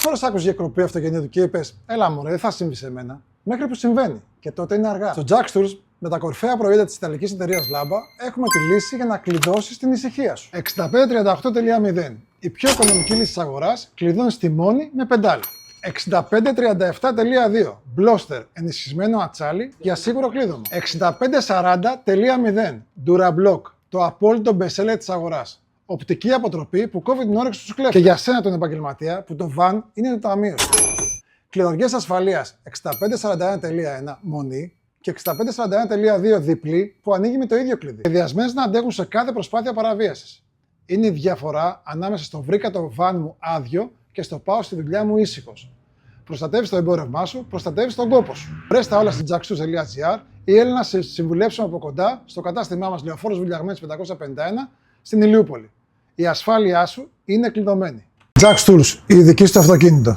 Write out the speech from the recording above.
φορές άκουσες για κροπή αυτοκινήτου και είπες, έλα μωρέ, δεν θα συμβεί σε μένα. Μέχρι που συμβαίνει. Και τότε είναι αργά. Στο Jack Tours, με τα κορυφαία προϊόντα της ιταλικής εταιρείας Lamba, έχουμε τη λύση για να κλειδώσεις την ησυχία σου. 6538.0. Η πιο οικονομική λύση της αγοράς, κλειδώνεις τη μόνη με πεντάλι. 6537.2. Bloster, ενισχυσμένο ατσάλι για σίγουρο κλείδωμα. 6540.0. Durablock, το απόλυτο bestseller της αγοράς. Οπτική αποτροπή που κόβει την όρεξη στους κλέφτες. Και για σένα τον επαγγελματία που το van είναι το ταμείο σου. Κλειδωριές ασφαλείας 6541.1 μονή και 6541.2 διπλή που ανοίγει με το ίδιο κλειδί. Σχεδιασμένες να αντέχουν σε κάθε προσπάθεια παραβίασης. Είναι η διαφορά ανάμεσα στο βρήκα το van μου άδειο και στο πάω στη δουλειά μου ήσυχος. Προστατεύεις το εμπόρευμά σου, προστατεύεις τον κόπο σου. Βρες τα όλα στην jacktours.gr ή έλα να σε συμβουλέψουμε από κοντά στο κατάστημά μας Λεωφόρος Βουλιαγμένης 551 στην Ηλιούπολη. Η ασφάλειά σου είναι κλειδωμένη. Jack Tours, η ειδική στο αυτοκίνητο.